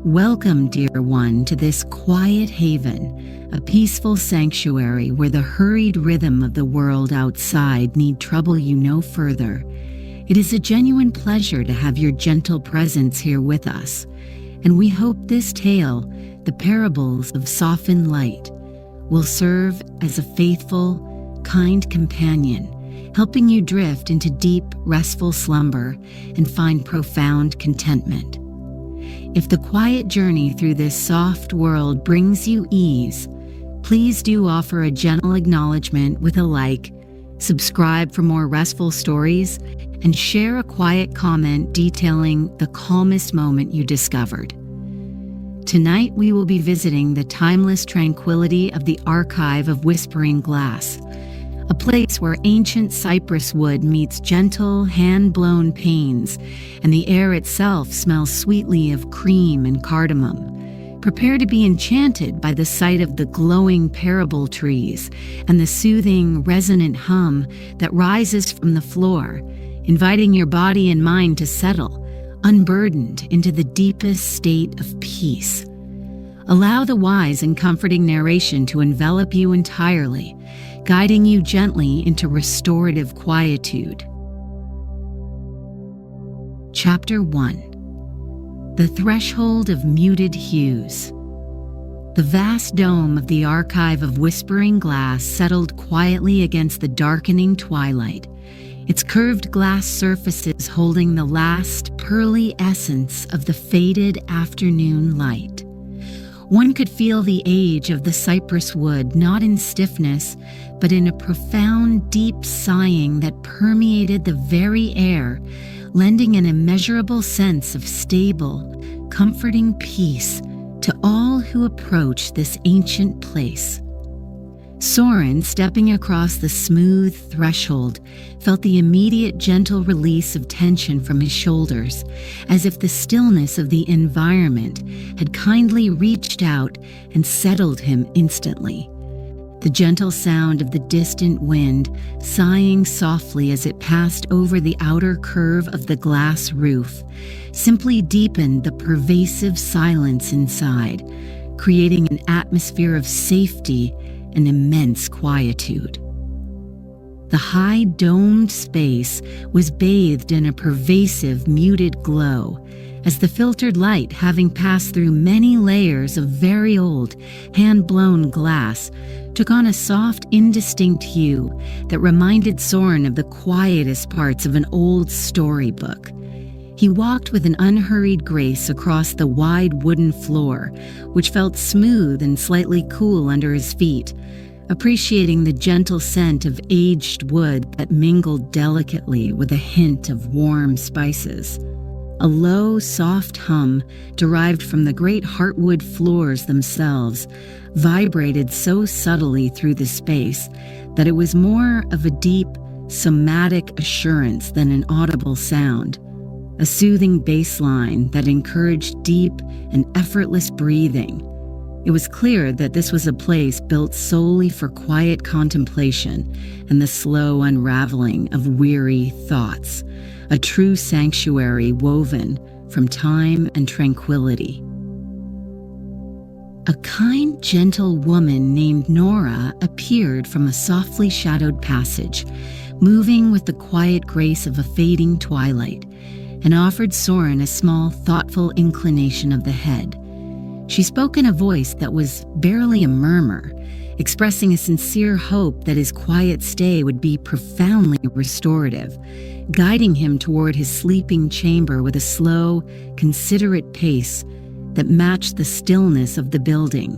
Welcome, dear one, to this quiet haven, a peaceful sanctuary where the hurried rhythm of the world outside need trouble you no further. It is a genuine pleasure to have your gentle presence here with us, and we hope this tale, the parables of softened light, will serve as a faithful, kind companion, helping you drift into deep, restful slumber and find profound contentment. If the quiet journey through this soft world brings you ease, please do offer a gentle acknowledgement with a like, subscribe for more restful stories, and share a quiet comment detailing the calmest moment you discovered. Tonight we will be visiting the timeless tranquility of the Archive of Whispering Glass, a place where ancient cypress wood meets gentle, hand-blown panes, and the air itself smells sweetly of cream and cardamom. Prepare to be enchanted by the sight of the glowing parable trees and the soothing, resonant hum that rises from the floor, inviting your body and mind to settle, unburdened into the deepest state of peace. Allow the wise and comforting narration to envelop you entirely, guiding you gently into restorative quietude. Chapter 1. The Threshold of Muted Hues. The vast dome of the Archive of Whispering Glass settled quietly against the darkening twilight, its curved glass surfaces holding the last pearly essence of the faded afternoon light. One could feel the age of the cypress wood not in stiffness, but in a profound, deep sighing that permeated the very air, lending an immeasurable sense of stable, comforting peace to all who approach this ancient place. Soren, stepping across the smooth threshold, felt the immediate gentle release of tension from his shoulders, as if the stillness of the environment had kindly reached out and settled him instantly. The gentle sound of the distant wind, sighing softly as it passed over the outer curve of the glass roof, simply deepened the pervasive silence inside, creating an atmosphere of safety and immense quietude. The high domed space was bathed in a pervasive muted glow, as the filtered light, having passed through many layers of very old, hand-blown glass, took on a soft, indistinct hue that reminded Soren of the quietest parts of an old storybook. He walked with an unhurried grace across the wide wooden floor, which felt smooth and slightly cool under his feet, appreciating the gentle scent of aged wood that mingled delicately with a hint of warm spices. A low, soft hum, derived from the great Heartwood Floors themselves, vibrated so subtly through the space that it was more of a deep, somatic assurance than an audible sound. A soothing bass line that encouraged deep and effortless breathing. It was clear that this was a place built solely for quiet contemplation and the slow unraveling of weary thoughts, a true sanctuary woven from time and tranquility. A kind, gentle woman named Nora appeared from a softly shadowed passage, moving with the quiet grace of a fading twilight, and offered Soren a small, thoughtful inclination of the head. She spoke in a voice that was barely a murmur, expressing a sincere hope that his quiet stay would be profoundly restorative, guiding him toward his sleeping chamber with a slow, considerate pace that matched the stillness of the building.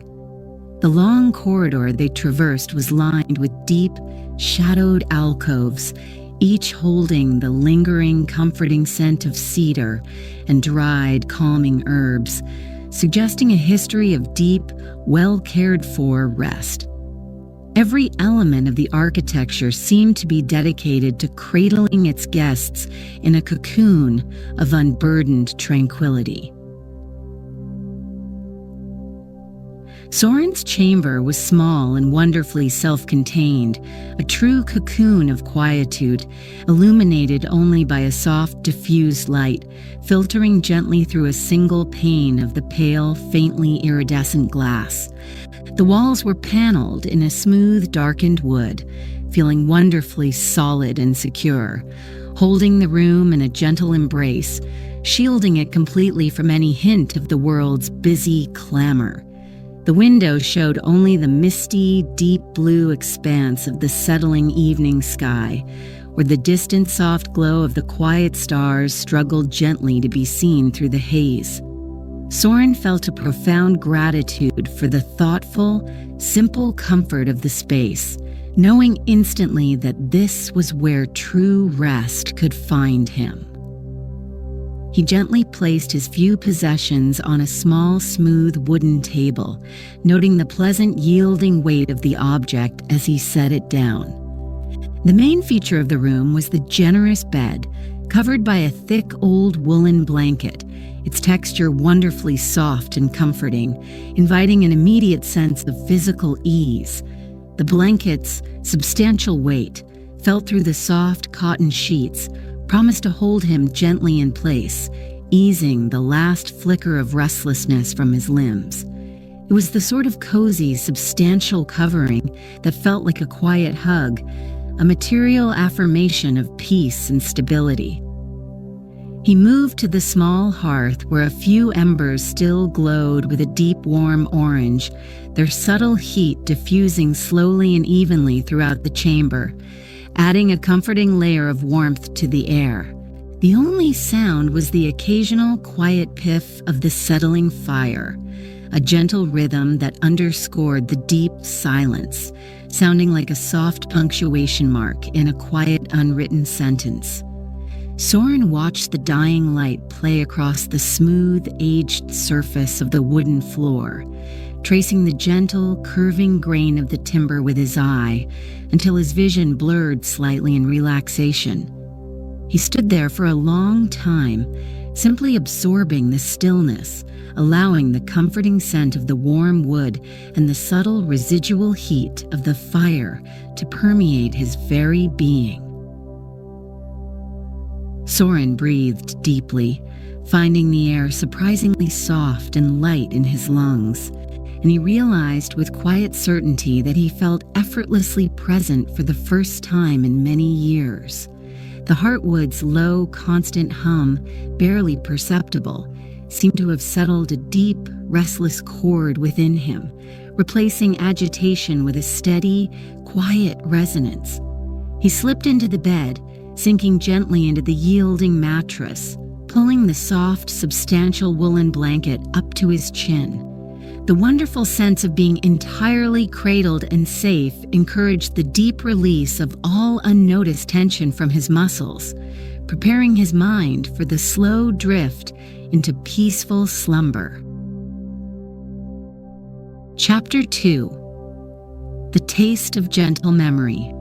The long corridor they traversed was lined with deep, shadowed alcoves, each holding the lingering, comforting scent of cedar and dried, calming herbs, suggesting a history of deep, well-cared-for rest. Every element of the architecture seemed to be dedicated to cradling its guests in a cocoon of unburdened tranquility. Soren's chamber was small and wonderfully self-contained, a true cocoon of quietude, illuminated only by a soft, diffused light, filtering gently through a single pane of the pale, faintly iridescent glass. The walls were paneled in a smooth, darkened wood, feeling wonderfully solid and secure, holding the room in a gentle embrace, shielding it completely from any hint of the world's busy clamor. The window showed only the misty, deep blue expanse of the settling evening sky, where the distant soft glow of the quiet stars struggled gently to be seen through the haze. Soren felt a profound gratitude for the thoughtful, simple comfort of the space, knowing instantly that this was where true rest could find him. He gently placed his few possessions on a small, smooth wooden table, noting the pleasant, yielding weight of the object as he set it down. The main feature of the room was the generous bed, covered by a thick old woolen blanket, its texture wonderfully soft and comforting, inviting an immediate sense of physical ease. The blanket's substantial weight, felt through the soft cotton sheets, promised to hold him gently in place, easing the last flicker of restlessness from his limbs. It was the sort of cozy, substantial covering that felt like a quiet hug, a material affirmation of peace and stability. He moved to the small hearth where a few embers still glowed with a deep, warm orange, their subtle heat diffusing slowly and evenly throughout the chamber, adding a comforting layer of warmth to the air. The only sound was the occasional quiet piff of the settling fire, a gentle rhythm that underscored the deep silence, sounding like a soft punctuation mark in a quiet, unwritten sentence. Soren watched the dying light play across the smooth, aged surface of the wooden floor, tracing the gentle, curving grain of the timber with his eye until his vision blurred slightly in relaxation. He stood there for a long time, simply absorbing the stillness, allowing the comforting scent of the warm wood and the subtle residual heat of the fire to permeate his very being. Soren breathed deeply, finding the air surprisingly soft and light in his lungs, and he realized with quiet certainty that he felt effortlessly present for the first time in many years. The Heartwood's low, constant hum, barely perceptible, seemed to have settled a deep, restless chord within him, replacing agitation with a steady, quiet resonance. He slipped into the bed, sinking gently into the yielding mattress, pulling the soft, substantial woolen blanket up to his chin. The wonderful sense of being entirely cradled and safe encouraged the deep release of all unnoticed tension from his muscles, preparing his mind for the slow drift into peaceful slumber. Chapter 2. The Taste of Gentle Memory.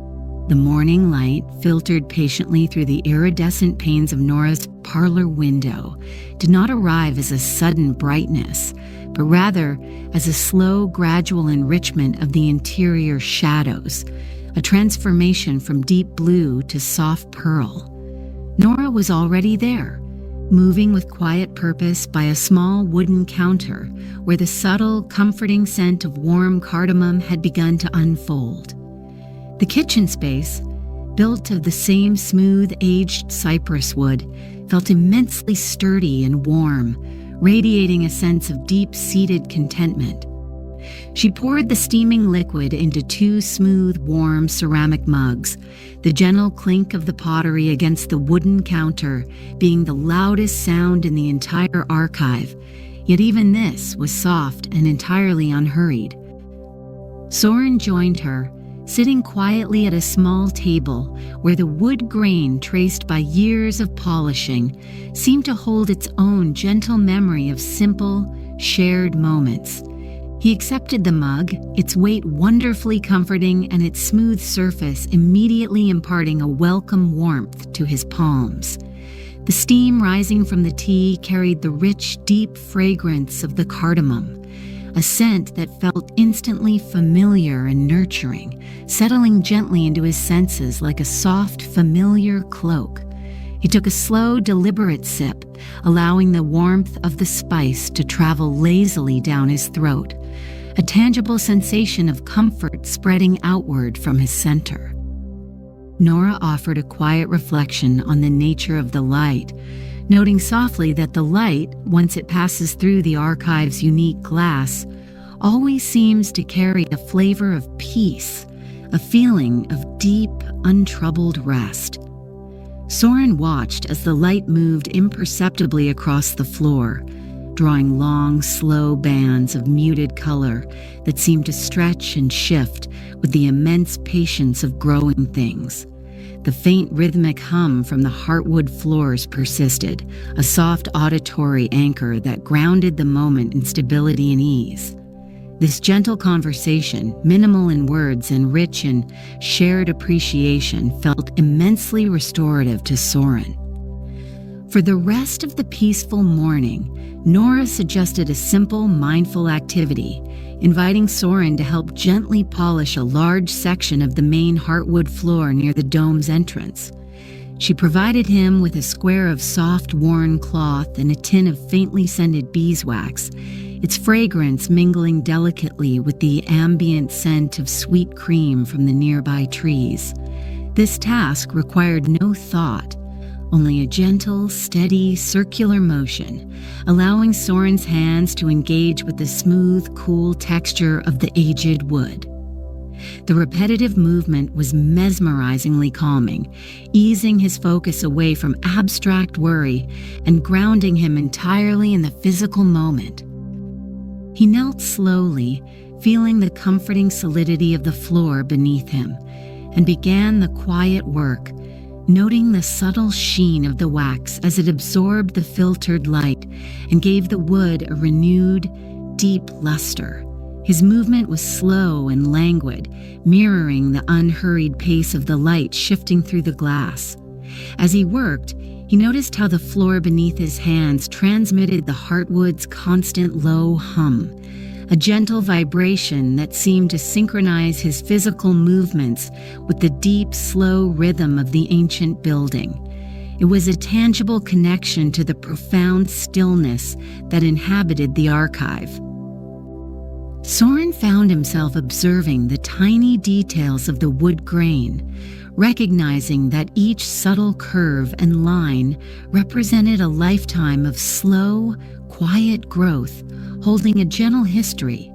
The morning light filtered patiently through the iridescent panes of Nora's parlor window did not arrive as a sudden brightness, but rather as a slow, gradual enrichment of the interior shadows, a transformation from deep blue to soft pearl. Nora was already there, moving with quiet purpose by a small wooden counter where the subtle, comforting scent of warm cardamom had begun to unfold. The kitchen space, built of the same smooth, aged cypress wood, felt immensely sturdy and warm, radiating a sense of deep-seated contentment. She poured the steaming liquid into 2 smooth, warm ceramic mugs, the gentle clink of the pottery against the wooden counter being the loudest sound in the entire archive, yet even this was soft and entirely unhurried. Soren joined her, sitting quietly at a small table where the wood grain traced by years of polishing seemed to hold its own gentle memory of simple, shared moments. He accepted the mug, its weight wonderfully comforting and its smooth surface immediately imparting a welcome warmth to his palms. The steam rising from the tea carried the rich, deep fragrance of the cardamom, a scent that felt instantly familiar and nurturing, settling gently into his senses like a soft, familiar cloak. He took a slow, deliberate sip, allowing the warmth of the spice to travel lazily down his throat, a tangible sensation of comfort spreading outward from his center. Nora offered a quiet reflection on the nature of the light, noting softly that the light, once it passes through the archive's unique glass, always seems to carry a flavor of peace, a feeling of deep, untroubled rest. Soren watched as the light moved imperceptibly across the floor, drawing long, slow bands of muted color that seemed to stretch and shift with the immense patience of growing things. The faint rhythmic hum from the Heartwood Floors persisted, a soft auditory anchor that grounded the moment in stability and ease. This gentle conversation, minimal in words and rich in shared appreciation, felt immensely restorative to Soren. For the rest of the peaceful morning, Nora suggested a simple, mindful activity, inviting Soren to help gently polish a large section of the main Heartwood floor near the dome's entrance. She provided him with a square of soft, worn cloth and a tin of faintly scented beeswax, its fragrance mingling delicately with the ambient scent of sweet cream from the nearby trees. This task required no thought, only a gentle, steady, circular motion, allowing Soren's hands to engage with the smooth, cool texture of the aged wood. The repetitive movement was mesmerizingly calming, easing his focus away from abstract worry and grounding him entirely in the physical moment. He knelt slowly, feeling the comforting solidity of the floor beneath him, and began the quiet work, noting the subtle sheen of the wax as it absorbed the filtered light and gave the wood a renewed, deep luster. His movement was slow and languid, mirroring the unhurried pace of the light shifting through the glass. As he worked, he noticed how the floor beneath his hands transmitted the heartwood's constant low hum, a gentle vibration that seemed to synchronize his physical movements with the deep, slow rhythm of the ancient building. It was a tangible connection to the profound stillness that inhabited the archive. Soren found himself observing the tiny details of the wood grain, recognizing that each subtle curve and line represented a lifetime of slow, quiet growth, holding a gentle history.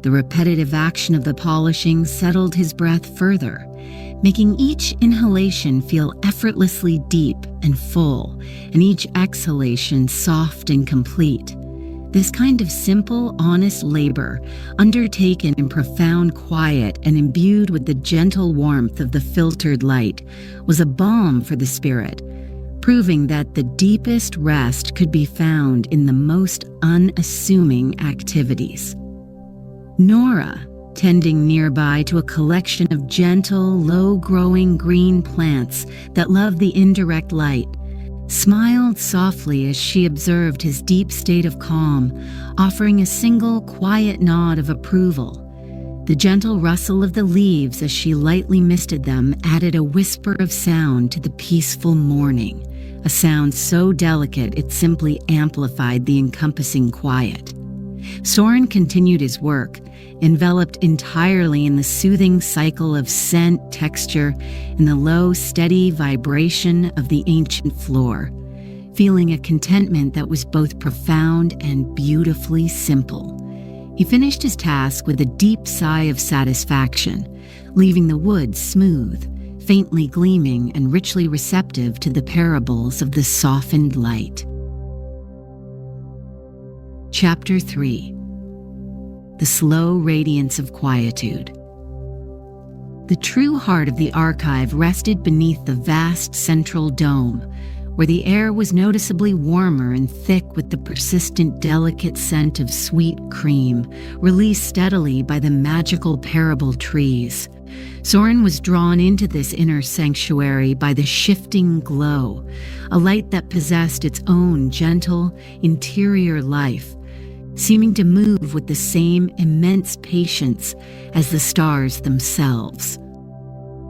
The repetitive action of the polishing settled his breath further, making each inhalation feel effortlessly deep and full, and each exhalation soft and complete. This kind of simple, honest labor, undertaken in profound quiet and imbued with the gentle warmth of the filtered light, was a balm for the spirit, proving that the deepest rest could be found in the most unassuming activities. Nora, tending nearby to a collection of gentle, low-growing green plants that love the indirect light, smiled softly as she observed his deep state of calm, offering a single quiet nod of approval. The gentle rustle of the leaves as she lightly misted them added a whisper of sound to the peaceful morning, a sound so delicate it simply amplified the encompassing quiet. Soren continued his work, enveloped entirely in the soothing cycle of scent, texture, and the low, steady vibration of the ancient floor, feeling a contentment that was both profound and beautifully simple. He finished his task with a deep sigh of satisfaction, leaving the wood smooth, faintly gleaming and richly receptive to the parables of the softened light. Chapter 3. The Slow Radiance of Quietude. The true heart of the archive rested beneath the vast central dome, where the air was noticeably warmer and thick with the persistent delicate scent of sweet cream, released steadily by the magical parable trees. Soren was drawn into this inner sanctuary by the shifting glow, a light that possessed its own gentle, interior life, seeming to move with the same immense patience as the stars themselves.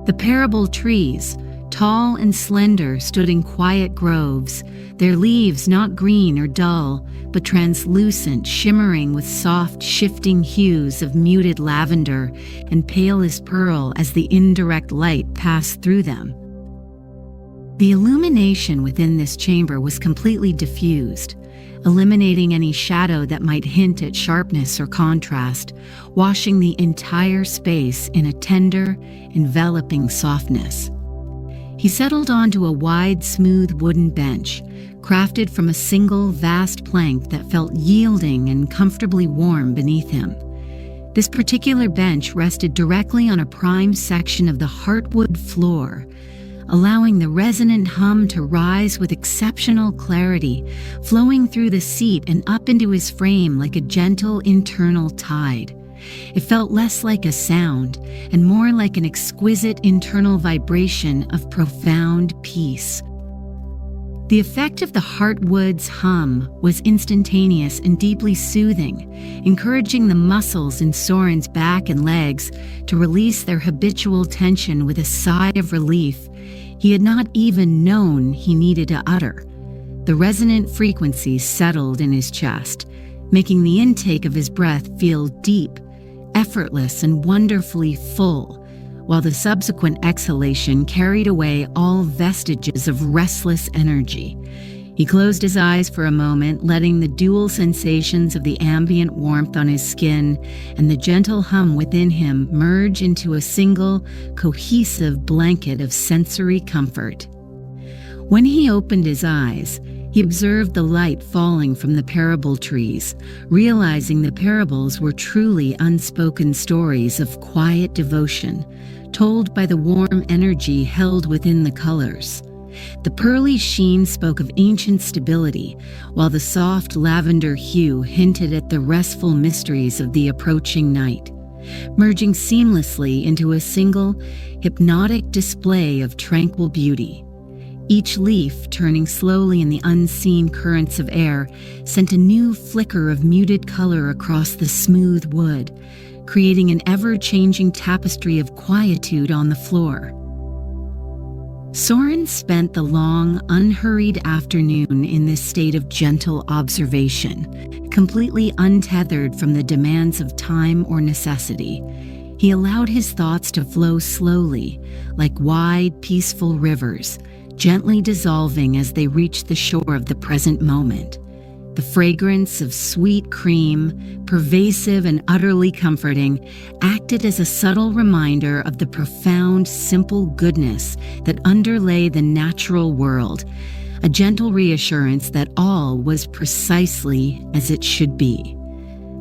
The parable trees, tall and slender, stood in quiet groves, their leaves not green or dull, but translucent, shimmering with soft, shifting hues of muted lavender and pale as pearl as the indirect light passed through them. The illumination within this chamber was completely diffused, eliminating any shadow that might hint at sharpness or contrast, washing the entire space in a tender, enveloping softness. He settled onto a wide, smooth wooden bench, crafted from a single vast plank that felt yielding and comfortably warm beneath him. This particular bench rested directly on a prime section of the Heartwood floor, allowing the resonant hum to rise with exceptional clarity, flowing through the seat and up into his frame like a gentle internal tide. It felt less like a sound and more like an exquisite internal vibration of profound peace. The effect of the Heartwood's hum was instantaneous and deeply soothing, encouraging the muscles in Soren's back and legs to release their habitual tension with a sigh of relief he had not even known he needed to utter. The resonant frequencies settled in his chest, making the intake of his breath feel deep, effortless, and wonderfully full, while the subsequent exhalation carried away all vestiges of restless energy. He closed his eyes for a moment, letting the dual sensations of the ambient warmth on his skin and the gentle hum within him merge into a single, cohesive blanket of sensory comfort. When he opened his eyes, he observed the light falling from the parable trees, realizing the parables were truly unspoken stories of quiet devotion, told by the warm energy held within the colors. The pearly sheen spoke of ancient stability, while the soft lavender hue hinted at the restful mysteries of the approaching night, merging seamlessly into a single, hypnotic display of tranquil beauty. Each leaf, turning slowly in the unseen currents of air, sent a new flicker of muted color across the smooth wood, creating an ever-changing tapestry of quietude on the floor. Soren spent the long, unhurried afternoon in this state of gentle observation, completely untethered from the demands of time or necessity. He allowed his thoughts to flow slowly, like wide, peaceful rivers, gently dissolving as they reached the shore of the present moment. The fragrance of sweet cream, pervasive and utterly comforting, acted as a subtle reminder of the profound, simple goodness that underlay the natural world, a gentle reassurance that all was precisely as it should be.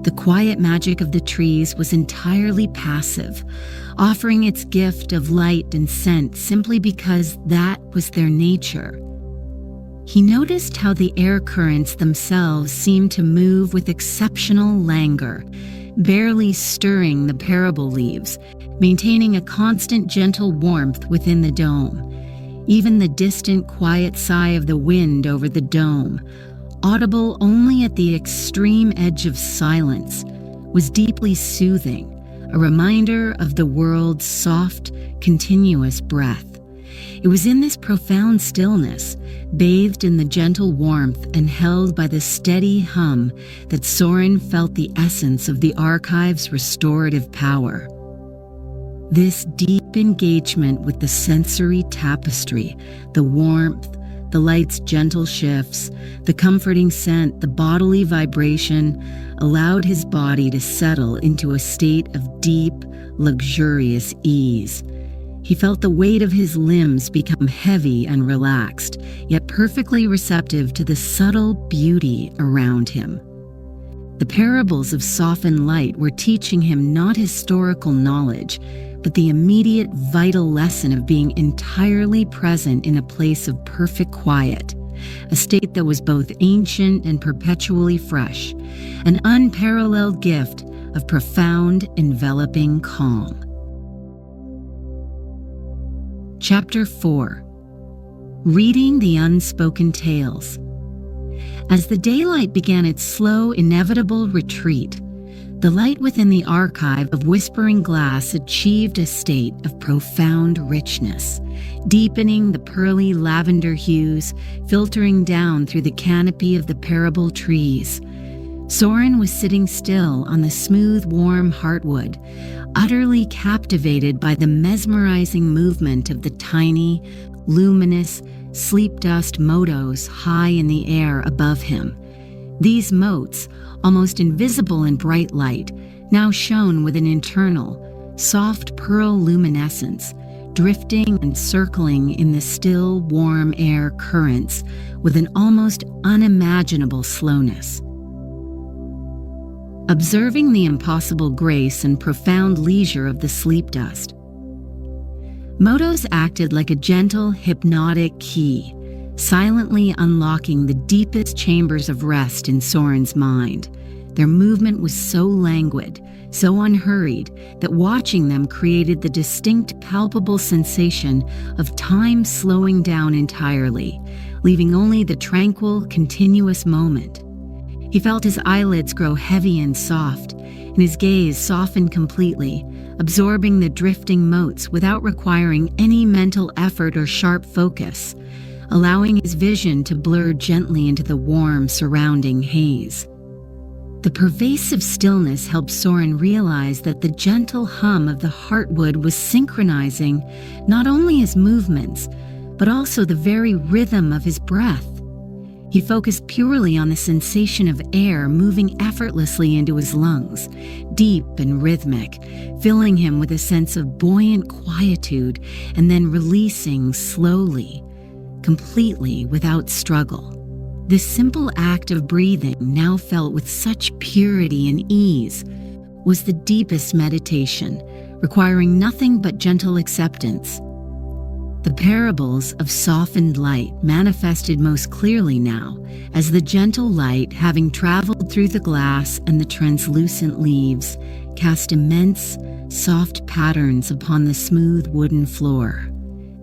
The quiet magic of the trees was entirely passive, offering its gift of light and scent simply because that was their nature. He noticed how the air currents themselves seemed to move with exceptional languor, barely stirring the parable leaves, maintaining a constant gentle warmth within the dome. Even the distant quiet sigh of the wind over the dome, audible only at the extreme edge of silence, was deeply soothing, a reminder of the world's soft, continuous breath. It was in this profound stillness, bathed in the gentle warmth and held by the steady hum, that Soren felt the essence of the archive's restorative power. This deep engagement with the sensory tapestry, the warmth, the light's gentle shifts, the comforting scent, the bodily vibration, allowed his body to settle into a state of deep, luxurious ease. He felt the weight of his limbs become heavy and relaxed, yet perfectly receptive to the subtle beauty around him. The parables of softened light were teaching him not historical knowledge, but the immediate vital lesson of being entirely present in a place of perfect quiet, a state that was both ancient and perpetually fresh, an unparalleled gift of profound, enveloping calm. Chapter 4. Reading the Unspoken Tales. As the daylight began its slow, inevitable retreat, the light within the archive of whispering glass achieved a state of profound richness, deepening the pearly lavender hues filtering down through the canopy of the parable trees. Soren was sitting still on the smooth, warm heartwood, utterly captivated by the mesmerizing movement of the tiny, luminous, sleep dust motos high in the air above him. These motes, almost invisible in bright light, now shone with an internal, soft pearl luminescence, drifting and circling in the still, warm air currents with an almost unimaginable slowness. Observing the impossible grace and profound leisure of the sleep dust, motos acted like a gentle, hypnotic key, silently unlocking the deepest chambers of rest in Soren's mind. Their movement was so languid, so unhurried, that watching them created the distinct, palpable sensation of time slowing down entirely, leaving only the tranquil, continuous moment. He felt his eyelids grow heavy and soft, and his gaze soften completely, absorbing the drifting motes without requiring any mental effort or sharp focus, allowing his vision to blur gently into the warm surrounding haze. The pervasive stillness helped Soren realize that the gentle hum of the heartwood was synchronizing not only his movements, but also the very rhythm of his breath. He focused purely on the sensation of air moving effortlessly into his lungs, deep and rhythmic, filling him with a sense of buoyant quietude and then releasing slowly, completely without struggle. This simple act of breathing, now felt with such purity and ease, was the deepest meditation, requiring nothing but gentle acceptance. The parables of softened light manifested most clearly now, as the gentle light, having traveled through the glass and the translucent leaves, cast immense, soft patterns upon the smooth wooden floor.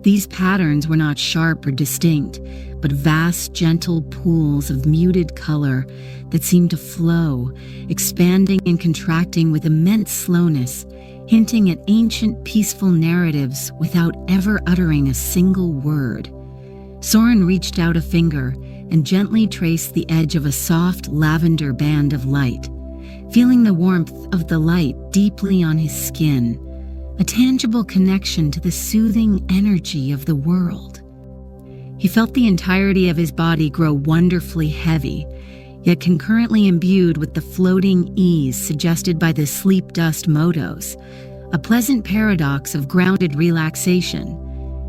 These patterns were not sharp or distinct, but vast, gentle pools of muted color that seemed to flow, expanding and contracting with immense slowness, hinting at ancient, peaceful narratives without ever uttering a single word. Soren reached out a finger and gently traced the edge of a soft lavender band of light, feeling the warmth of the light deeply on his skin, a tangible connection to the soothing energy of the world. He felt the entirety of his body grow wonderfully heavy, yet concurrently imbued with the floating ease suggested by the sleep dust motos, a pleasant paradox of grounded relaxation.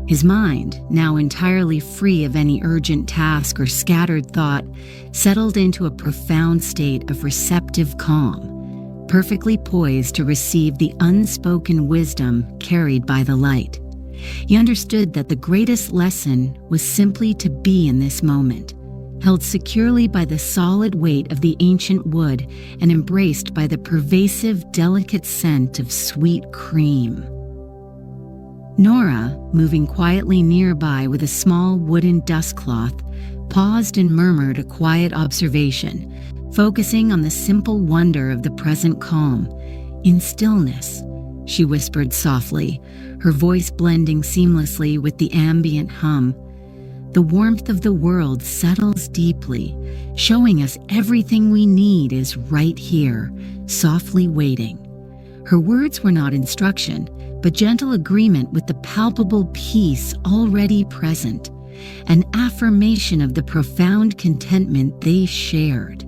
His mind, now entirely free of any urgent task or scattered thought, settled into a profound state of receptive calm, perfectly poised to receive the unspoken wisdom carried by the light. He understood that the greatest lesson was simply to be in this moment, held securely by the solid weight of the ancient wood and embraced by the pervasive, delicate scent of sweet cream. Nora, moving quietly nearby with a small wooden dust cloth, paused and murmured a quiet observation, focusing on the simple wonder of the present calm. "In stillness," she whispered softly, her voice blending seamlessly with the ambient hum, "the warmth of the world settles deeply, showing us everything we need is right here, softly waiting." Her words were not instruction, but gentle agreement with the palpable peace already present, an affirmation of the profound contentment they shared.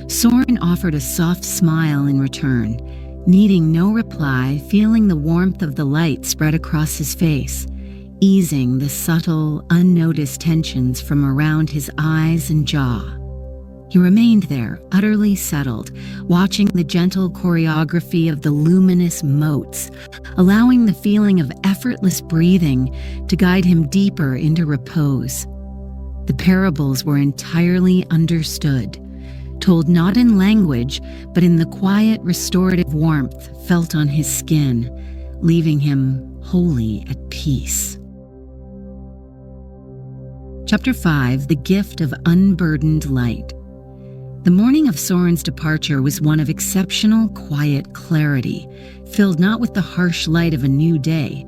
Soren offered a soft smile in return, needing no reply, feeling the warmth of the light spread across his face, easing the subtle, unnoticed tensions from around his eyes and jaw. He remained there, utterly settled, watching the gentle choreography of the luminous motes, allowing the feeling of effortless breathing to guide him deeper into repose. The parables were entirely understood, told not in language, but in the quiet, restorative warmth felt on his skin, leaving him wholly at peace. Chapter 5, The Gift of Unburdened Light. The morning of Soren's departure was one of exceptional quiet clarity, filled not with the harsh light of a new day,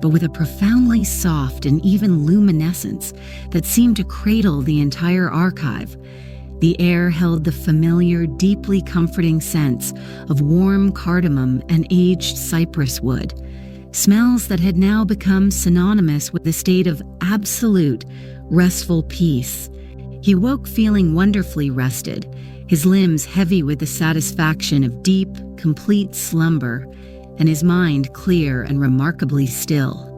but with a profoundly soft and even luminescence that seemed to cradle the entire archive. The air held the familiar, deeply comforting sense of warm cardamom and aged cypress wood, smells that had now become synonymous with a state of absolute, restful peace. He woke feeling wonderfully rested, his limbs heavy with the satisfaction of deep, complete slumber, and his mind clear and remarkably still.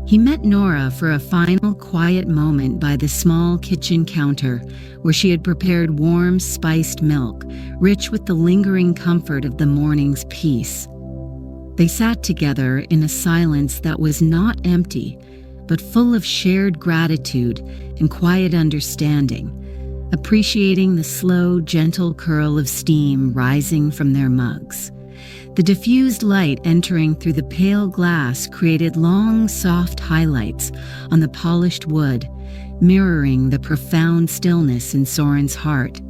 He met Nora for a final quiet moment by the small kitchen counter where she had prepared warm, spiced milk, rich with the lingering comfort of the morning's peace. They sat together in a silence that was not empty, but full of shared gratitude and quiet understanding, appreciating the slow, gentle curl of steam rising from their mugs. The diffused light entering through the pale glass created long, soft highlights on the polished wood, mirroring the profound stillness in Soren's heart.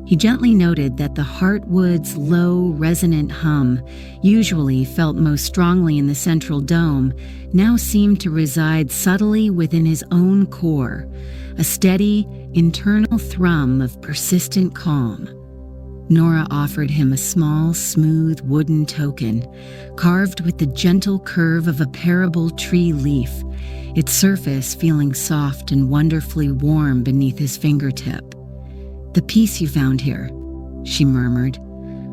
He gently noted that the Heartwood's low, resonant hum, usually felt most strongly in the central dome, now seemed to reside subtly within his own core, a steady, internal thrum of persistent calm. Nora offered him a small, smooth wooden token, carved with the gentle curve of a parable tree leaf, its surface feeling soft and wonderfully warm beneath his fingertip. "The peace you found here," she murmured,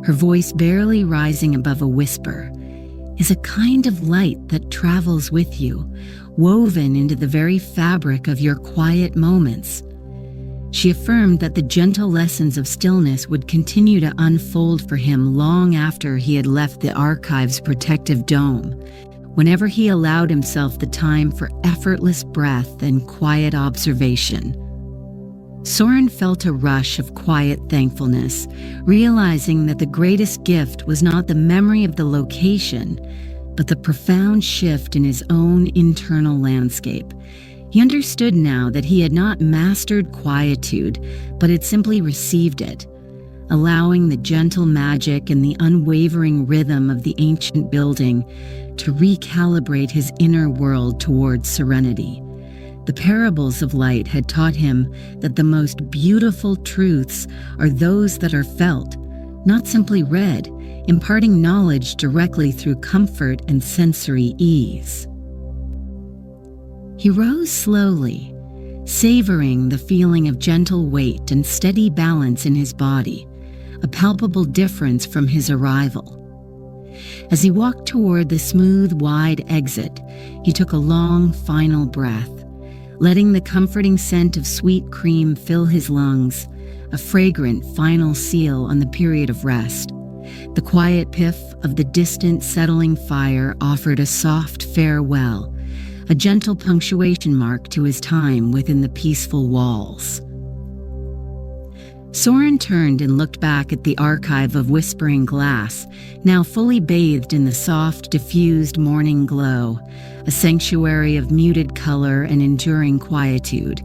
her voice barely rising above a whisper, "is a kind of light that travels with you, woven into the very fabric of your quiet moments." She affirmed that the gentle lessons of stillness would continue to unfold for him long after he had left the archive's protective dome, whenever he allowed himself the time for effortless breath and quiet observation. Soren felt a rush of quiet thankfulness, realizing that the greatest gift was not the memory of the location, but the profound shift in his own internal landscape. He understood now that he had not mastered quietude, but had simply received it, allowing the gentle magic and the unwavering rhythm of the ancient building to recalibrate his inner world towards serenity. The parables of light had taught him that the most beautiful truths are those that are felt, not simply read, imparting knowledge directly through comfort and sensory ease. He rose slowly, savoring the feeling of gentle weight and steady balance in his body, a palpable difference from his arrival. As he walked toward the smooth, wide exit, he took a long, final breath, letting the comforting scent of sweet cream fill his lungs, a fragrant final seal on the period of rest. The quiet piff of the distant settling fire offered a soft farewell, a gentle punctuation mark to his time within the peaceful walls. Soren turned and looked back at the archive of whispering glass, now fully bathed in the soft, diffused morning glow, a sanctuary of muted color and enduring quietude.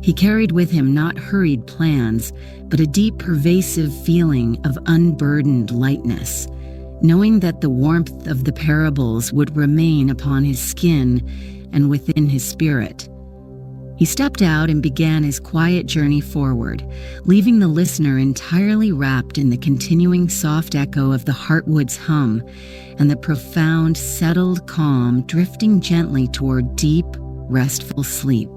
He carried with him not hurried plans, but a deep, pervasive feeling of unburdened lightness, knowing that the warmth of the parables would remain upon his skin and within his spirit. He stepped out and began his quiet journey forward, leaving the listener entirely wrapped in the continuing soft echo of the Heartwood's hum and the profound, settled calm drifting gently toward deep, restful sleep.